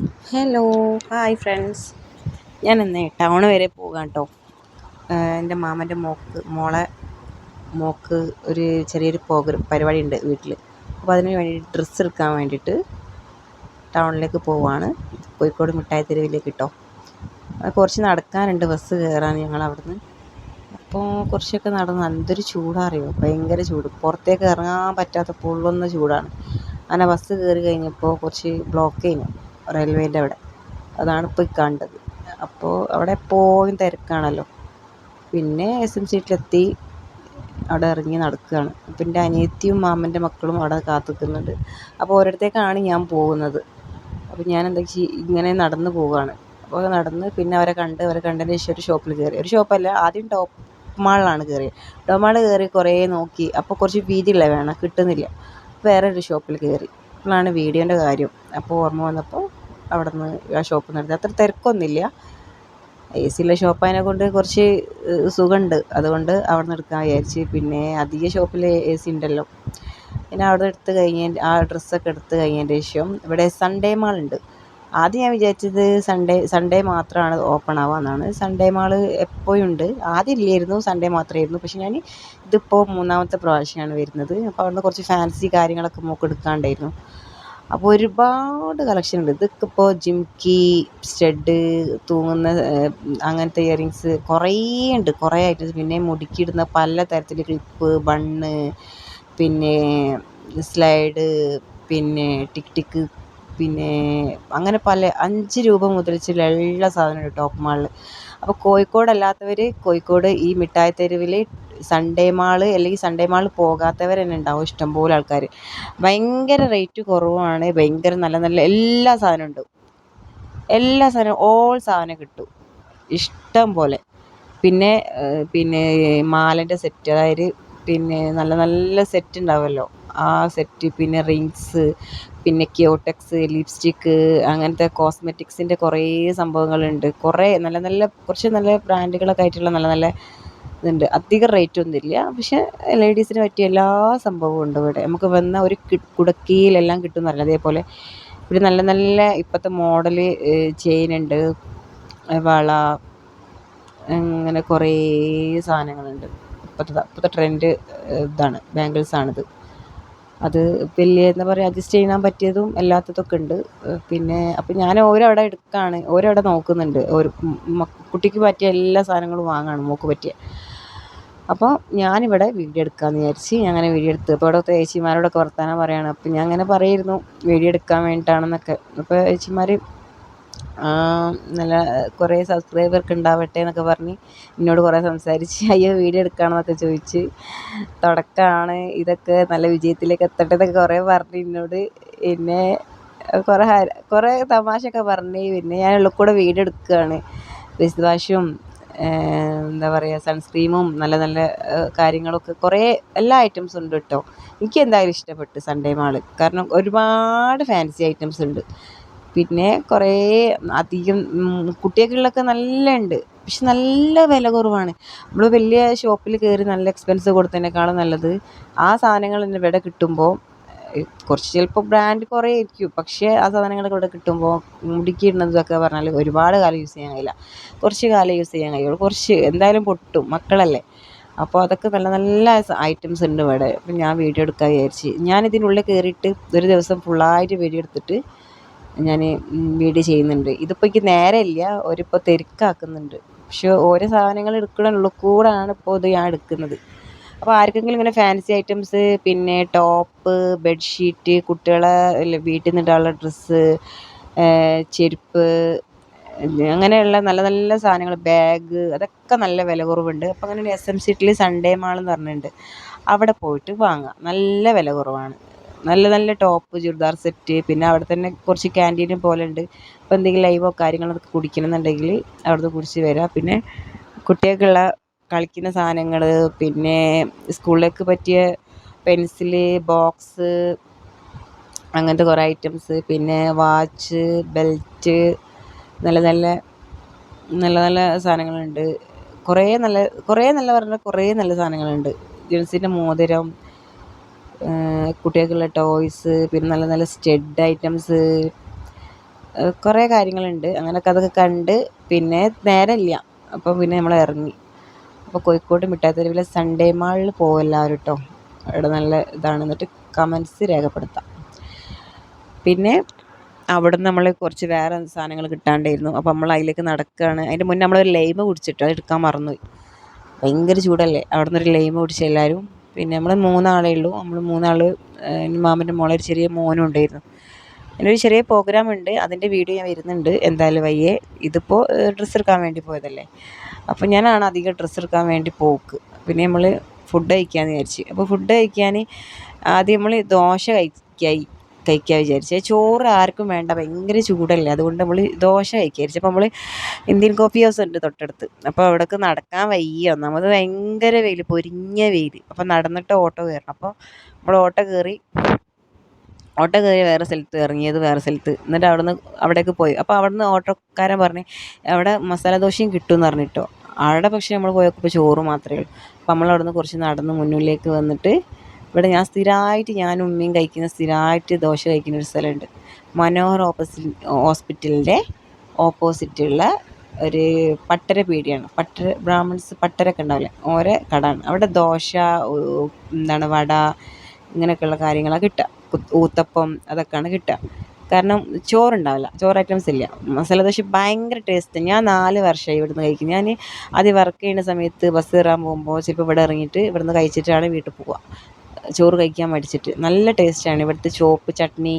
Hello, hi friends. ഞാൻ ഇന്ന് town വരെ പോകാം കേട്ടോ. എൻ്റെ മാമൻ്റെ മോൾക്ക് ഒരു ചെറിയൊരു പരിപാടി ഉണ്ട് വീട്ടിൽ. അപ്പോൾ അതിന് വേണ്ടി ഡ്രസ്സ് എടുക്കാൻ വേണ്ടിയിട്ട് ടൗണിലേക്ക് പോവുകയാണ്. കോഴിക്കോട് മിഠായി തെരുവിലേക്ക് കേട്ടോ. കുറച്ച് നടക്കാനുണ്ട്, ബസ് കയറാൻ ഞങ്ങൾ അവിടുന്ന്. അപ്പോൾ കുറച്ചൊക്കെ നടന്ന് എന്തൊരു ചൂടാറിയോ, ഭയങ്കര ചൂട്, പുറത്തേക്ക് ഇറങ്ങാൻ പറ്റാത്ത പൊള്ളുന്ന ചൂടാണ്. അങ്ങനെ ബസ് കയറി കഴിഞ്ഞപ്പോൾ കുറച്ച് ബ്ലോക്ക് കഴിഞ്ഞു റെയിൽവേൻ്റെ അവിടെ. അതാണ് ഇപ്പോൾ കണ്ടത്. അപ്പോൾ അവിടെ എപ്പോഴും തിരക്കാണല്ലോ. പിന്നെ SMCയിലെത്തി അവിടെ ഇറങ്ങി നടക്കുകയാണ്. അപ്പം എൻ്റെ അനിയത്തിയും മാമൻ്റെ മക്കളും അവിടെ കാത്തുനിൽക്കുന്നുണ്ട്. അപ്പോൾ ഓരോരുത്തേക്കാണ് ഞാൻ പോകുന്നത്. അപ്പോൾ ഞാൻ ഇങ്ങനെ നടന്ന് പോവുകയാണ്. അപ്പോൾ നടന്ന് പിന്നെ അവരെ കണ്ടതിന് ശേഷം ഒരു ഷോപ്പിൽ കയറി. ഒരു ഷോപ്പല്ല, ആദ്യം ടോപ്പ് മാളിലാണ് കയറിയത്. ടോപ്പ് മാൾ കയറി കുറേ നോക്കി. അപ്പോൾ കുറച്ച് വീതിയുള്ള വേണം, കിട്ടുന്നില്ല. വേറൊരു ഷോപ്പിൽ കയറി. അപ്പോഴാണ് വീഡിയോൻ്റെ കാര്യം അപ്പോൾ ഓർമ്മ വന്നപ്പോൾ അവിടെ നിന്ന് ആ ഷോപ്പ് നടത്തി. അത്ര തിരക്കൊന്നുമില്ല, AC ഷോപ്പായതിനെ കൊണ്ട് കുറച്ച് സുഖമുണ്ട്. അതുകൊണ്ട് അവിടെ നിന്ന് എടുക്കാൻ വിചാരിച്ച്. പിന്നെ അധിക ഷോപ്പിൽ AC ഉണ്ടല്ലോ. പിന്നെ അവിടെ എടുത്ത് ആ ഡ്രസ്സൊക്കെ എടുത്ത് കഴിഞ്ഞതിൻ്റെ ശേഷം ഇവിടെ സൺഡേ മാൾ ഉണ്ട്. ആദ്യം ഞാൻ വിചാരിച്ചത് സൺഡേ മാത്രമാണ് ഓപ്പൺ ആവാമെന്നാണ്. സൺഡേ മാൾ എപ്പോഴും ഉണ്ട്. ആദ്യം ഇല്ലായിരുന്നു, സൺഡേ മാത്രമായിരുന്നു. പക്ഷെ ഞാൻ ഇതിപ്പോൾ 3ാമത്തെ പ്രാവശ്യമാണ് വരുന്നത്. അപ്പോൾ അവിടെ നിന്ന് കുറച്ച് ഫാൻസി കാര്യങ്ങളൊക്കെ മോൾക്ക് എടുക്കാണ്ടായിരുന്നു. അപ്പോൾ ഒരുപാട് കളക്ഷൻ ഉണ്ട്. ഇതൊക്കെ ഇപ്പോൾ ജിംകി, സ്റ്റഡ്, തൂങ്ങുന്ന അങ്ങനത്തെ ഇയറിങ്സ് കുറേ ഉണ്ട്, കുറേ ഐറ്റംസ്. പിന്നെ മുടിക്കിടുന്ന പല തരത്തിൽ ക്ലിപ്പ്, ബണ്ണ്, പിന്നെ സ്ലൈഡ്, പിന്നെ ടിക്ക്, പിന്നെ അങ്ങനെ പല 5 രൂപ മുതൽ എല്ലാ സാധനവും ടോപ്പ് മാളിൽ. അപ്പോൾ കോഴിക്കോട് ഈ മിഠായി തെരുവിൽ സൺഡേ മാൾ അല്ലെങ്കിൽ സൺഡേ മാൾ പോകാത്തവർ തന്നെ ഉണ്ടാവും ഇഷ്ടംപോലെ ആൾക്കാർ. ഭയങ്കര റേറ്റ് കുറവാണ്. ഭയങ്കര നല്ല നല്ല എല്ലാ സാധനവും ഉണ്ട്. എല്ലാ സാധനവും സാധനം കിട്ടും ഇഷ്ടം പോലെ. പിന്നെ മാലൻ്റെ സെറ്റ്, അതായത് പിന്നെ നല്ല നല്ല സെറ്റ് ഉണ്ടാവുമല്ലോ, ആ സെറ്റ്. പിന്നെ റിങ്സ്, പിന്നെ ക്യൂടെക്സ്, ലിപ്സ്റ്റിക്ക്, അങ്ങനത്തെ കോസ്മെറ്റിക്സിൻ്റെ കുറേ സംഭവങ്ങളുണ്ട്. കുറച്ച് നല്ല ബ്രാൻഡുകളൊക്കെ ആയിട്ടുള്ള നല്ല നല്ല ഇതുണ്ട്. അധികം റേറ്റൊന്നുമില്ല, പക്ഷെ ലേഡീസിന് പറ്റിയ എല്ലാ സംഭവവും ഉണ്ട് ഇവിടെ. നമുക്ക് വന്ന ഒരു കുടക്കീലെല്ലാം കിട്ടും എന്ന് പറഞ്ഞത്. അതേപോലെ ഇവിടെ നല്ല നല്ല ഇപ്പോഴത്തെ മോഡൽ ചെയിനുണ്ട്, വള, അങ്ങനെ കുറേ സാധനങ്ങളുണ്ട്. ഇപ്പോഴത്തെ ട്രെൻഡ് ഇതാണ്, ബാംഗിൾസാണിത്. അത് വലിയ എന്താ പറയുക, അഡ്ജസ്റ്റ് ചെയ്യാൻ പറ്റിയതും അല്ലാത്തതൊക്കെ ഉണ്ട്. അപ്പം ഞാൻ ഓരവിടെ എടുക്കുകയാണ്, ഓരവിടെ നോക്കുന്നുണ്ട്. കുട്ടിക്ക് പറ്റിയ എല്ലാ സാധനങ്ങളും വാങ്ങുകയാണ്, മോൾക്ക് പറ്റിയ. അപ്പോൾ ഞാനിവിടെ വീഡിയോ എടുക്കാമെന്ന് വിചാരിച്ച് അങ്ങനെ വീഡിയോ എടുത്ത്. അപ്പോൾ അവിടെ ചേച്ചിമാരോടൊക്കെ വർത്താനം പറയുകയാണ്. അപ്പം ഞാൻ അങ്ങനെ പറയുന്നു വീഡിയോ എടുക്കാൻ വേണ്ടിയിട്ടാണെന്നൊക്കെ. അപ്പോൾ ചേച്ചിമാർ നല്ല കുറേ സബ്സ്ക്രൈബർക്ക് ഉണ്ടാവട്ടെ എന്നൊക്കെ പറഞ്ഞ് എന്നോട് കുറേ സംസാരിച്ച്. അയ്യോ വീഡിയോ എടുക്കുകയാണെന്നൊക്കെ ചോദിച്ച്. തുടക്കമാണ്, ഇതൊക്കെ നല്ല വിജയത്തിലേക്ക് എത്തട്ടെ എന്നൊക്കെ കുറേ പറഞ്ഞ് എന്നോട്. പിന്നെ കുറേ തമാശയൊക്കെ പറഞ്ഞ്. പിന്നെ ഞാൻ ഉള്ളിൽ വീഡിയോ എടുക്കുകയാണ്. ഫേസ് വാഷും എന്താ പറയുക, സൺസ്ക്രീമും നല്ല നല്ല കാര്യങ്ങളൊക്കെ കുറേ എല്ലാ ഐറ്റംസും ഉണ്ട് കേട്ടോ. എനിക്ക് എന്തായാലും ഇഷ്ടപ്പെട്ടു സൺഡേ മാൾ. കാരണം ഒരുപാട് ഫാൻസി ഐറ്റംസ് ഉണ്ട്. പിന്നെ കുറേ അധികം കുട്ടികൾക്കുള്ളതൊക്കെ നല്ല ഉണ്ട്. പക്ഷെ നല്ല വില കുറവാണ്. നമ്മൾ വലിയ ഷോപ്പിൽ കയറി നല്ല എക്സ്പെൻസ് കൊടുത്തതിനേക്കാളും നല്ലത് ആ സാധനങ്ങൾ തന്നെ ഇവിടെ കിട്ടുമ്പോൾ. കുറച്ച് ചിലപ്പോൾ ബ്രാൻഡ് കുറേ ആയിരിക്കും, പക്ഷേ ആ സാധനങ്ങളൊക്കെ ഇവിടെ കിട്ടുമ്പോൾ മുടിക്കിടുന്നതൊക്കെ പറഞ്ഞാൽ ഒരുപാട് കാലം യൂസ് ചെയ്യാൻ കഴിയില്ല, കുറച്ച് കാലം യൂസ് ചെയ്യാൻ കഴിയുള്ളൂ. കുറച്ച് എന്തായാലും പൊട്ടും, മക്കളല്ലേ. അപ്പോൾ അതൊക്കെ നല്ല നല്ല ഐറ്റംസ് ഉണ്ട് ഇവിടെ. അപ്പം ഞാൻ വീഡിയോ എടുക്കാൻ വിചാരിച്ച്. ഞാനിതിനുള്ളിൽ കയറിയിട്ട് ഒരു ദിവസം ഫുള്ളായിട്ട് വീഡിയോ എടുത്തിട്ട് ഞാൻ വീഡിയോ ചെയ്യുന്നുണ്ട്. ഇതിപ്പോൾ എനിക്ക് നേരമില്ല, ഒരിപ്പോൾ തിരക്കാക്കുന്നുണ്ട്. പക്ഷെ ഓരോ സാധനങ്ങൾ എടുക്കണുള്ളിൽ കൂടെയാണ് ഇപ്പോൾ ഇത് ഞാൻ എടുക്കുന്നത്. അപ്പോൾ ആർക്കെങ്കിലും ഇങ്ങനെ ഫാൻസി ഐറ്റംസ്, പിന്നെ ടോപ്പ്, ബെഡ്ഷീറ്റ്, കുട്ടികളെ വീട്ടിൽ നിന്നിട്ടുള്ള ഡ്രസ്സ്, ചെരുപ്പ്, അങ്ങനെയുള്ള നല്ല നല്ല സാധനങ്ങൾ, ബാഗ്, അതൊക്കെ നല്ല വില കുറവുണ്ട്. അപ്പോൾ അങ്ങനെ SMCയിൽ സൺഡേ മാൾ എന്ന് പറഞ്ഞിട്ടുണ്ട്, അവിടെ പോയിട്ട് വാങ്ങാം. നല്ല വില കുറവാണ്. നല്ല നല്ല ടോപ്പ്, ചുരിദാർ സെറ്റ്. പിന്നെ അവിടെ തന്നെ കുറച്ച് ക്യാൻറ്റീനും പോലെ ഉണ്ട്. അപ്പോൾ എന്തെങ്കിലും ലൈവോ കാര്യങ്ങളൊക്കെ കുടിക്കണമെന്നുണ്ടെങ്കിൽ അവിടുന്ന് കുടിച്ച് വരാം. പിന്നെ കുട്ടികൾക്കുള്ള കളിക്കുന്ന സാധനങ്ങൾ, പിന്നെ സ്കൂളിലേക്ക് പറ്റിയ പെൻസില്, ബോക്സ്, അങ്ങനത്തെ കുറേ ഐറ്റംസ്. പിന്നെ വാച്ച്, ബെൽറ്റ്, നല്ല നല്ല നല്ല നല്ല സാധനങ്ങളുണ്ട്. കുറേ പറഞ്ഞാൽ കുറേ നല്ല സാധനങ്ങളുണ്ട്. ജെൻസിൻ്റെ മോതിരം, കുട്ടികൾക്കുള്ള ടോയ്സ്, പിന്നെ നല്ല നല്ല സ്റ്റഡ് ഐറ്റംസ്, കുറേ കാര്യങ്ങളുണ്ട്. അങ്ങനെയൊക്കെ അതൊക്കെ കണ്ട് പിന്നെ നേരമില്ല. അപ്പോൾ പിന്നെ നമ്മൾ ഇറങ്ങി. അപ്പോൾ കോഴിക്കോട് മിഠായിത്തെരുവിലെ സൺഡേ മാളിൽ പോകും എല്ലാവരും കേട്ടോ. അവിടെ നല്ല ഇതാണ്. എന്നിട്ട് കമൻസ് രേഖപ്പെടുത്താം. പിന്നെ അവിടെ നിന്ന് നമ്മൾ കുറച്ച് വേറെ സാധനങ്ങൾ കിട്ടാണ്ടായിരുന്നു. അപ്പോൾ നമ്മൾ അതിലേക്ക് നടക്കുകയാണ്. അതിൻ്റെ മുന്നേ നമ്മളൊരു ലൈമ് കുടിച്ചിട്ട് അത് എടുക്കാൻ മറന്നുപോയി. ഭയങ്കര ചൂടല്ലേ. അവിടെ നിന്നൊരു ലൈമ് കുടിച്ച് എല്ലാവരും. പിന്നെ നമ്മൾ 3 ആളേ ഉള്ളൂ. നമ്മൾ 3 ആൾ, മാമൻ്റെ മോളെ ഒരു ചെറിയ മോനും ഉണ്ടായിരുന്നു. അതിനൊരു ചെറിയ പ്രോഗ്രാം ഉണ്ട്. അതിൻ്റെ വീഡിയോ ഞാൻ വരുന്നുണ്ട് എന്തായാലും വയ്യേ. ഇതിപ്പോൾ ഡ്രസ്സ് എടുക്കാൻ വേണ്ടി പോയതല്ലേ. അപ്പോൾ ഞാനാണ് അധികം ഡ്രസ്സ് എടുക്കാൻ വേണ്ടി പോക്ക്. പിന്നെ നമ്മൾ ഫുഡ് കഴിക്കാമെന്ന് വിചാരിച്ച്. അപ്പോൾ ഫുഡ് കഴിക്കാൻ ആദ്യം നമ്മൾ ദോശ കഴിക്കാൻ വിചാരിച്ചു. ചോറ് ആർക്കും വേണ്ട, ഭയങ്കര ചൂടല്ലേ. അതുകൊണ്ട് നമ്മൾ ദോശ കഴിക്കാൻ വിചാരിച്ചു. അപ്പോൾ നമ്മൾ ഇന്ത്യൻ കോഫി ഹൗസ് ഉണ്ട് തൊട്ടടുത്ത്. അപ്പോൾ അവിടേക്ക് നടക്കാൻ വയ്യ. ഒന്നാമത് ഭയങ്കര വെയിൽ, പൊരിഞ്ഞ വെയിൽ. അപ്പോൾ നടന്നിട്ട് ഓട്ടോ കയറണം. അപ്പോൾ നമ്മൾ ഓട്ടോ കയറി വേറെ സ്ഥലത്ത് ഇറങ്ങിയത് വേറെ സ്ഥലത്ത്. എന്നിട്ട് അവിടേക്ക് പോയി. അപ്പോൾ അവിടുന്ന് ഓട്ടോക്കാരൻ പറഞ്ഞ് അവിടെ മസാല ദോശയും കിട്ടുമെന്ന് പറഞ്ഞിട്ടോ. അവിടെ പക്ഷേ നമ്മൾ പോയപ്പോൾ ചോറ് മാത്രമേ ഉള്ളൂ. അപ്പോൾ നമ്മൾ അവിടുന്ന് കുറച്ച് നടന്ന് മുന്നിലേക്ക് വന്നിട്ട് ഇവിടെ ഞാനും ഉമ്മയും സ്ഥിരമായിട്ട് ദോശ കഴിക്കുന്ന ഒരു സ്ഥലമുണ്ട്. മനോഹർ ഹോസ്പിറ്റലിൻ്റെ ഓപ്പോസിറ്റുള്ള ഒരു പട്ടര പീടിയാണ്. ബ്രാഹ്മിൺസ് പട്ടരൊക്കെ ഉണ്ടാവില്ലേ, ഓരോ കടയാണ്. അവിടെ ദോശ, വട, ഇങ്ങനെയൊക്കെയുള്ള കാര്യങ്ങളാണ് കിട്ടുക. ഊത്തപ്പം അതൊക്കെയാണ് കിട്ടുക. കാരണം ചോറുണ്ടാവില്ല, ചോറ് ഐറ്റംസ് ഇല്ല. മസാല ദോശ ഭയങ്കര ടേസ്റ്റ്. ഞാൻ 4 വർഷമായി ഇവിടുന്ന് കഴിക്കും. ഞാൻ ആദ്യം വർക്ക് ചെയ്യുന്ന സമയത്ത് ബസ് കയറാൻ പോകുമ്പോൾ ചിലപ്പോൾ ഇവിടെ ഇറങ്ങിയിട്ട് ഇവിടുന്ന് കഴിച്ചിട്ടാണ് വീട്ടിൽ പോവുക. ചോറ് കഴിക്കാൻ മടിച്ചിട്ട്. നല്ല ടേസ്റ്റാണ് ഇവിടുത്തെ ചോപ്പ് ചട്നി,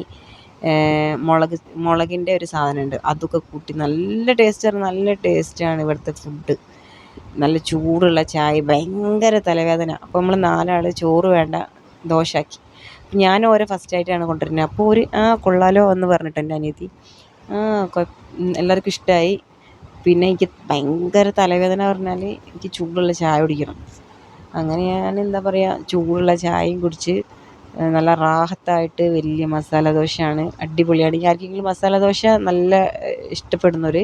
മുളകിൻ്റെ ഒരു സാധനമുണ്ട്, അതൊക്കെ കൂട്ടി നല്ല ടേസ്റ്റാണ് ഇവിടുത്തെ ഫുഡ്. നല്ല ചൂടുള്ള ചായ, ഭയങ്കര തലവേദന. അപ്പോൾ നമ്മൾ 4 ആൾ ചോറ് വേണ്ട ദോശയാക്കി. ഞാൻ ഫസ്റ്റായിട്ടാണ് കൊണ്ടുവരുന്നത്. അപ്പോൾ കൊള്ളാലോ എന്ന് പറഞ്ഞിട്ട് എൻ്റെ അനിയത്തി എല്ലാവർക്കും ഇഷ്ടമായി. പിന്നെ എനിക്ക് ഭയങ്കര തലവേദന പറഞ്ഞാൽ എനിക്ക് ചൂടുള്ള ചായ കുടിക്കണം. അങ്ങനെ ഞാൻ ചൂടുള്ള ചായയും കുടിച്ച് നല്ല റാഹത്തായിട്ട് വലിയ മസാല ദോശയാണ്, അടിപൊളിയാണ്. ആർക്കെങ്കിലും മസാല ദോശ നല്ല ഇഷ്ടപ്പെടുന്നവർ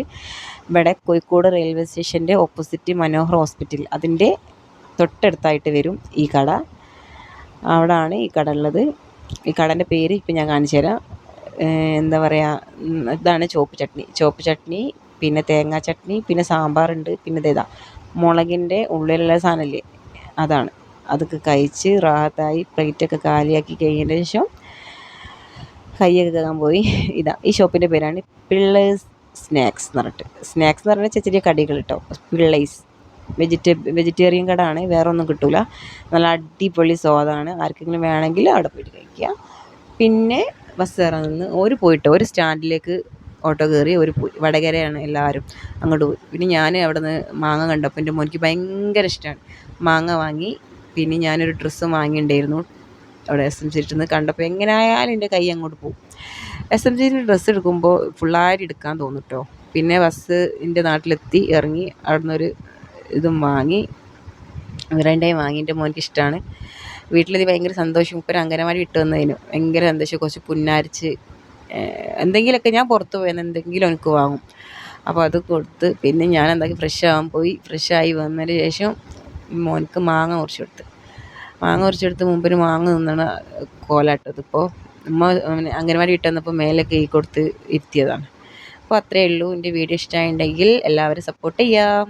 ഇവിടെ കോഴിക്കോട് റെയിൽവേ സ്റ്റേഷൻ്റെ ഓപ്പോസിറ്റ് മനോഹർ ഹോസ്പിറ്റൽ, അതിൻ്റെ തൊട്ടടുത്തായിട്ട് വരും ഈ കട. അവിടെയാണ് ഈ കട ഉള്ളത്. ഈ കടൻ്റെ പേര് ഇപ്പം ഞാൻ കാണിച്ചു തരാം. ഇതാണ് ചോപ്പ് ചട്നി, പിന്നെ തേങ്ങാ ചട്നി, പിന്നെ സാമ്പാറുണ്ട്, പിന്നെ ഇതാ മുളകിൻ്റെ ഉള്ളിലുള്ള സാധനമില്ലേ, അതാണ്. അതൊക്കെ കഴിച്ച് റാഹത്തായി പ്ലേറ്റൊക്കെ കാലിയാക്കി കഴിഞ്ഞതിന് ശേഷം കൈയൊക്കെ കഴുകാൻ പോയി. ഈ ഷോപ്പിൻ്റെ പേരാണ് പിള്ളേഴ്സ് സ്നാക്സ് എന്ന് പറഞ്ഞിട്ട് ചെറിയ കടികൾ കേട്ടോ. പിള്ളേഴ്സ് വെജിറ്റേറിയൻ കട ആണ്, വേറെ ഒന്നും കിട്ടില്ല. നല്ല അടിപൊളി സ്വാദാണ്. ആർക്കെങ്കിലും വേണമെങ്കിൽ അവിടെ പോയിട്ട് കഴിക്കുക. പിന്നെ ബസ് കയറാൻ നിന്ന് ഒരു സ്റ്റാൻഡിലേക്ക് ഓട്ടോ കയറി പോയി. വടകരയാണ് എല്ലാവരും, അങ്ങോട്ട് പോയി. പിന്നെ ഞാൻ അവിടെ നിന്ന് മാങ്ങ കണ്ടപ്പോൾ എൻ്റെ മോനിക്ക് ഭയങ്കര ഇഷ്ടമാണ്. മാങ്ങ വാങ്ങി. പിന്നെ ഞാനൊരു ഡ്രസ്സും വാങ്ങിയിട്ടുണ്ടായിരുന്നു അവിടെ SMC നിന്ന്. കണ്ടപ്പോൾ എങ്ങനെയായാലും എൻ്റെ കൈ അങ്ങോട്ട് പോകും. SMC ഡ്രസ്സ് എടുക്കുമ്പോൾ ഫുള്ളായിട്ട് എടുക്കാൻ തോന്നും കേട്ടോ. പിന്നെ ബസ്സിൻ്റെ നാട്ടിലെത്തി ഇറങ്ങി അവിടെ നിന്നൊരു ഇതും വാങ്ങി, മിറാണ്ടയും വാങ്ങി. എൻ്റെ മോനിക്ക് ഇഷ്ടമാണ്. വീട്ടിലെത്തി ഭയങ്കര സന്തോഷം. ഇപ്പോൾ അംഗനവാടി വിട്ട് വന്നതിന് ഭയങ്കര സന്തോഷം. കുറച്ച് പുന്നാരിച്ച് എന്തെങ്കിലുമൊക്കെ ഞാൻ പുറത്ത് പോയെന്ന് എന്തെങ്കിലും എനിക്ക് വാങ്ങും. അപ്പോൾ അത് കൊടുത്ത് പിന്നെ ഞാൻ ഫ്രഷായി വന്നതിന് ശേഷം മോനിക്ക് മാങ്ങ കുറച്ചെടുത്ത് മുമ്പിന് മാങ്ങ നിന്നാണ് കോലാട്ടത്. ഇപ്പോൾ അംഗനവാടി വിട്ട് വന്നപ്പോൾ മേലൊക്കെ കൊടുത്ത് ഇരുത്തിയതാണ്. അപ്പോൾ അത്രയേ ഉള്ളൂ. എൻ്റെ വീഡിയോ ഇഷ്ടമായിട്ടുണ്ടെങ്കിൽ എല്ലാവരും സപ്പോർട്ട് ചെയ്യുക.